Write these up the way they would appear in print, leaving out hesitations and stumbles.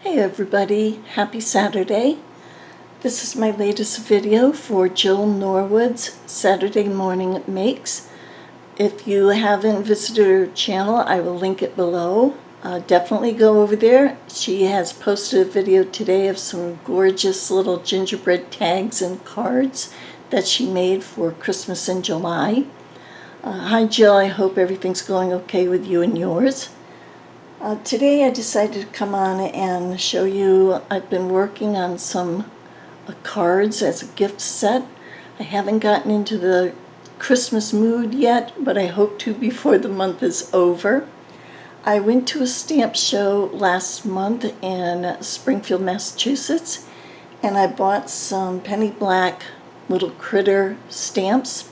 Hey everybody, happy Saturday. This is my latest video for Jill Norwood's Saturday Morning Makes. If you haven't visited her channel, I will link it below. Definitely go over there. She has posted a video today of some gorgeous little gingerbread tags and cards that she made for Christmas in July. Hi Jill, I hope everything's going okay with you and yours. Today I decided to come on and show you I've been working on some cards as a gift set. I haven't gotten into the Christmas mood yet, but I hope to before the month is over. I went to a stamp show last month in Springfield, Massachusetts, and I bought some penny black little critter stamps.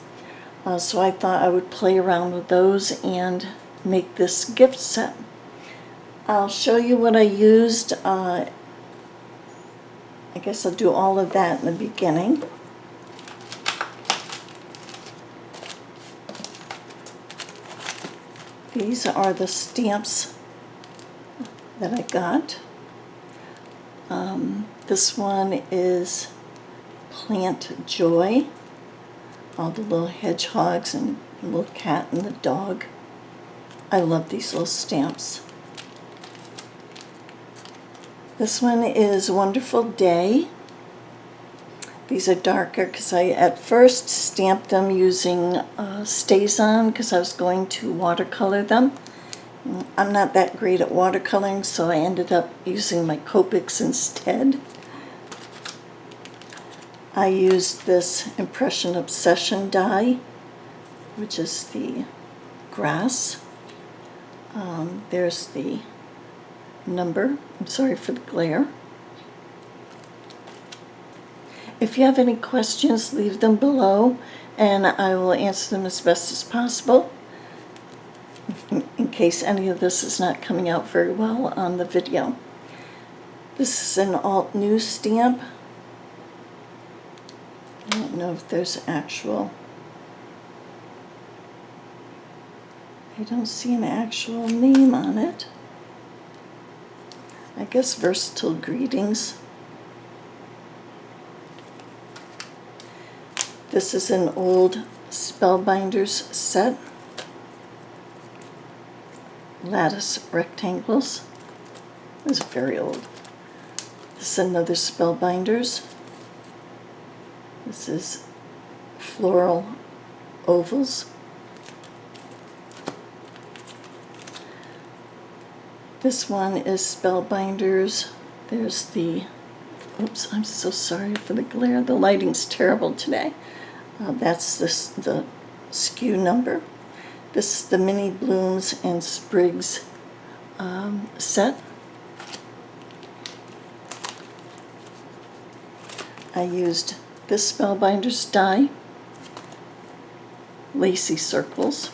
So I thought I would play around with those and make this gift set. I'll show you what I used. I guess I'll do all of that in the beginning. These are the stamps that I got. This one is Plant Joy. All the little hedgehogs and the little cat and the dog. I love these little stamps. This one is Wonderful Day. These are darker because I at first stamped them using StazOn because I was going to watercolor them. I'm not that great at watercoloring, so I ended up using my Copics instead. I used this Impression Obsession die, which is the grass. There's the number. I'm sorry for the glare. If you have any questions, leave them below and I will answer them as best as possible in case any of this is not coming out very well on the video. This is an alt new stamp. I don't know if there's actual. I don't see an actual name on it. I guess Versatile Greetings. This is an old Spellbinders set. Lattice rectangles. This is very old. This is another Spellbinders. This is floral ovals. This one is Spellbinders. There's the, oops, I'm so sorry for the glare. The lighting's terrible today. That's the SKU number. This is the Mini Blooms and Sprigs set. I used this Spellbinders die, Lacy Circles.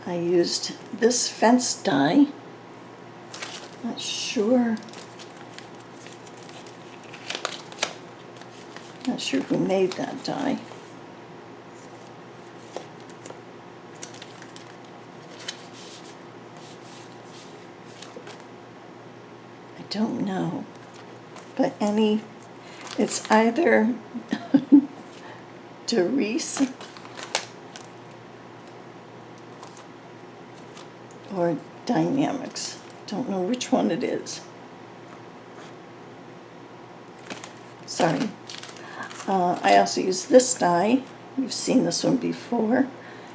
I used this fence die. Not sure who made that die. I don't know, but it's either Doris or Dynamics. Don't know which one it is. Sorry. I also use this die. You've seen this one before.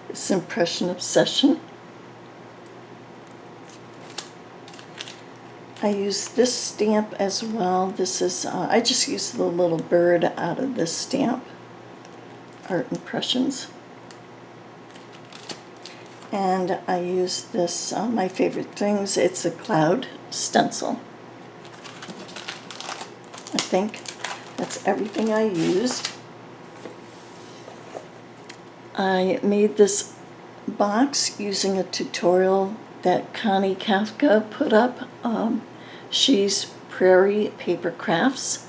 It's Impression Obsession. I use this stamp as well. This is, I just used the little bird out of this stamp, Art Impressions. And I use this, my favorite things, it's a cloud stencil. I think that's everything I used. I made this box using a tutorial that Connie Kafka put up. She's Prairie Paper Crafts.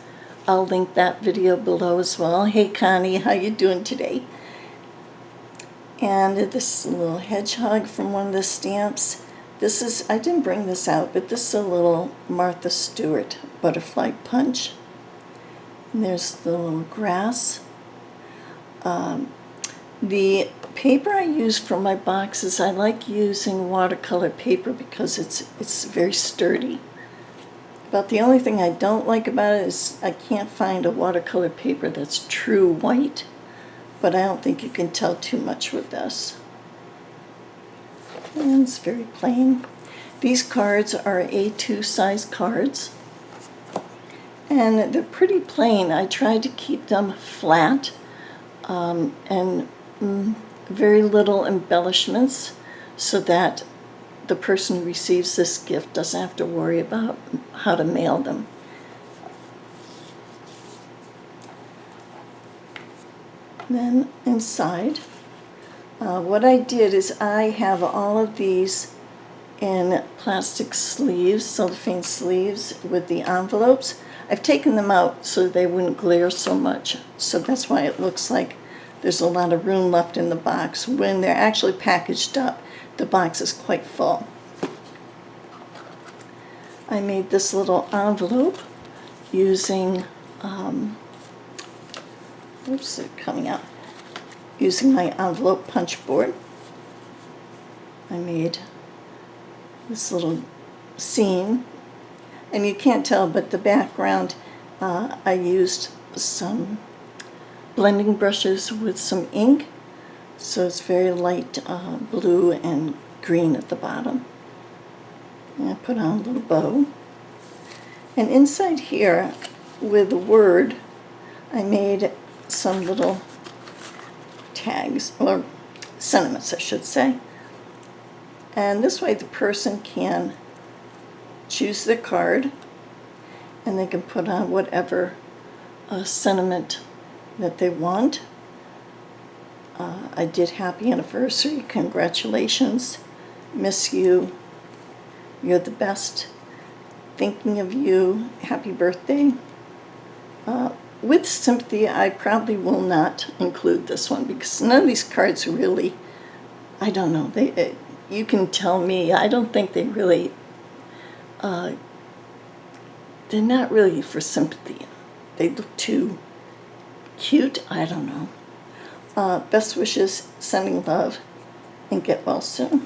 I'll link that video below as well. Hey Connie, how you doing today? And this little hedgehog from one of the stamps. This is, I didn't bring this out, but this is a little Martha Stewart butterfly punch. And there's the little grass. The paper I use for my boxes, I like using watercolor paper because it's very sturdy. But the only thing I don't like about it is I can't find a watercolor paper that's true white, but I don't think you can tell too much with this. And it's very plain. These cards are A2 size cards, and they're pretty plain. I tried to keep them flat and very little embellishments so that the person who receives this gift doesn't have to worry about how to mail them. Then inside, what I did is I have all of these in plastic sleeves, cellophane sleeves with the envelopes. I've taken them out so they wouldn't glare so much, so that's why it looks like there's a lot of room left in the box. When they're actually packaged up, the box is quite full. I made this little envelope using, oops, they're coming out, using my envelope punch board. I made this little scene, and you can't tell, but the background, I used some blending brushes with some ink, so it's very light blue and green at the bottom. And I put on a little bow. And inside here, with the word, I made some little tags, or sentiments, I should say. And this way the person can choose their card, and they can put on whatever sentiment that they want. I did happy anniversary, congratulations, miss you, you're the best, thinking of you, happy birthday. With sympathy, I probably will not include this one because none of these cards really, I don't know, you can tell me, I don't think they really, they're not really for sympathy. They look too cute, I don't know. Best wishes, sending love, and get well soon.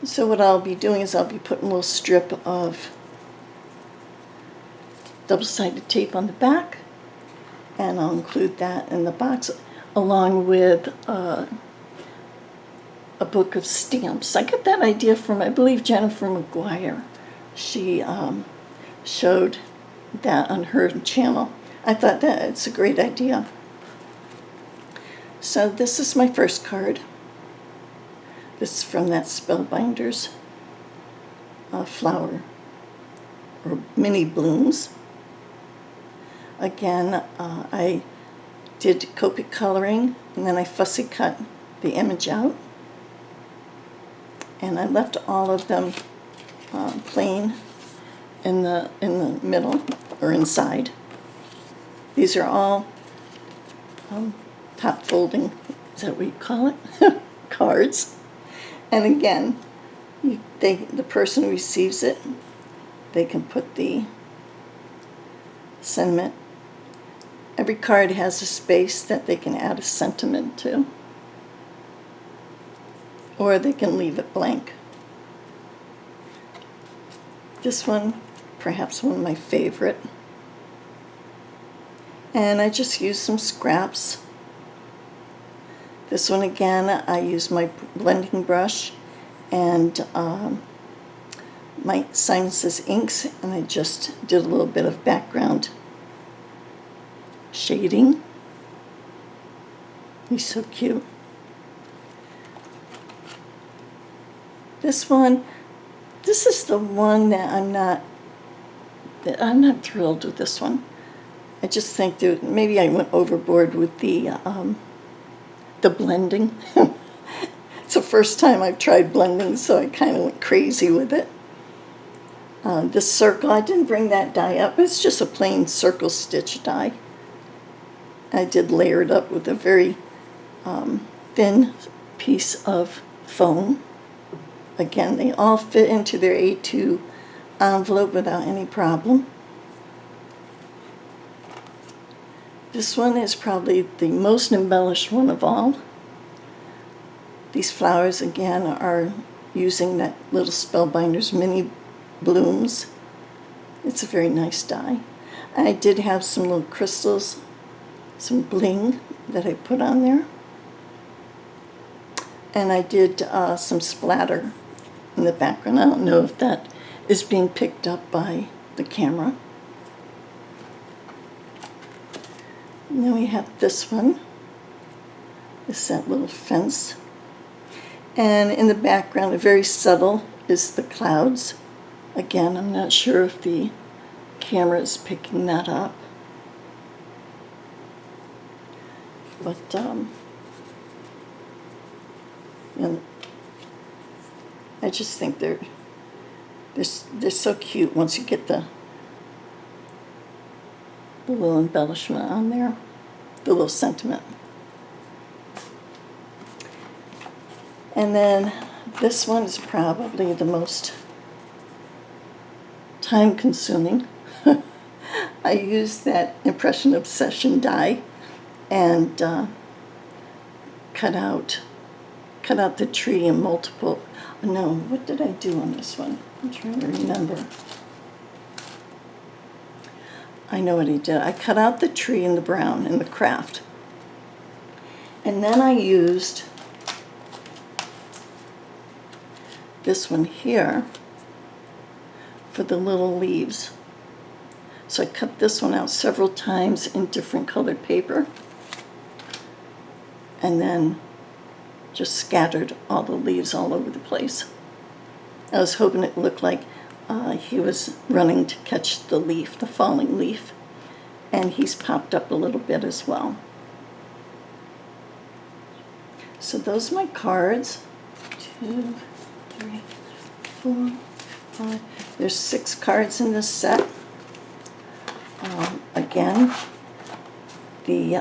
So what I'll be doing is I'll be putting a little strip of double-sided tape on the back, and I'll include that in the box along with a book of stamps. I got that idea from, I believe, Jennifer McGuire. She showed that on her channel. I thought that it's a great idea. So this is my first card. This is from that Spellbinders flower or mini blooms. Again, I did Copic coloring, and then I fussy cut the image out, and I left all of them plain in the middle or inside. These are all top folding, is that what you call it? Cards. And again, the person who receives it, they can put the sentiment. Every card has a space that they can add a sentiment to, or they can leave it blank. This one, perhaps one of my favorite. And I just used some scraps. This one again, I used my blending brush and my Simon Says inks, and I just did a little bit of background shading. He's so cute. This one, this is the one that I'm not thrilled with this one. I just think that maybe I went overboard with the blending. It's the first time I've tried blending, so I kind of went crazy with it. This circle, I didn't bring that die up. It's just a plain circle stitch die. I did layer it up with a very thin piece of foam. Again, they all fit into their A2 envelope without any problem. This one is probably the most embellished one of all. These flowers, again, are using that little Spellbinders mini blooms. It's a very nice die. I did have some little crystals, some bling that I put on there. And I did some splatter in the background. I don't know if that is being picked up by the camera. And then we have this one. It's that little fence. And in the background, very subtle, is the clouds. Again, I'm not sure if the camera is picking that up. But, and I just think they're so cute once you get the little embellishment on there, the little sentiment. And then this one is probably the most time-consuming. I used that Impression Obsession die and cut out the tree in multiple. No, what did I do on this one? I'm trying to remember. I know what I did. I cut out the tree in the brown in the craft. And then I used this one here for the little leaves. So I cut this one out several times in different colored paper and then just scattered all the leaves all over the place. I was hoping it looked like he was running to catch the leaf, the falling leaf, and he's popped up a little bit as well. So those are my cards. 2, 3, 4, 5. There's 6 cards in this set. Again, they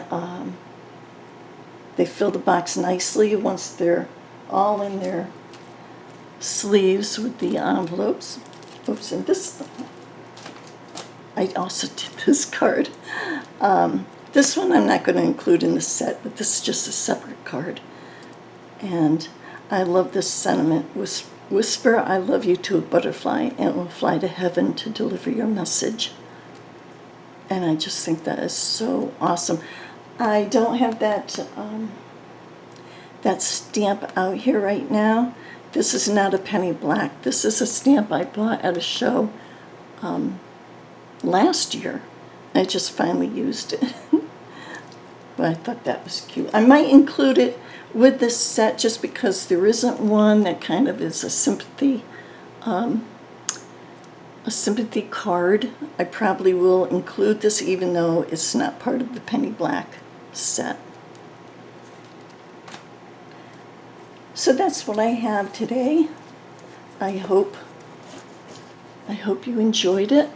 fill the box nicely once they're all in their sleeves with the envelopes. Oops, and this, I also did this card. This one I'm not going to include in the set, but this is just a separate card. And I love this sentiment. Whisper, I love you to a butterfly, and it will fly to heaven to deliver your message. And I just think that is so awesome. I don't have that stamp out here right now. This is not a penny black. This is a stamp I bought at a show last year. I just finally used it. But I thought that was cute. I might include it with this set just because there isn't one that kind of is a sympathy card. I probably will include this even though it's not part of the penny black set. So that's what I have today. I hope you enjoyed it.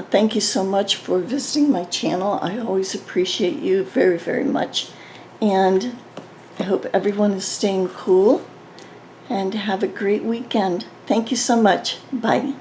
Thank you so much for visiting my channel. I always appreciate you very, very much. And I hope everyone is staying cool and have a great weekend. Thank you so much. Bye.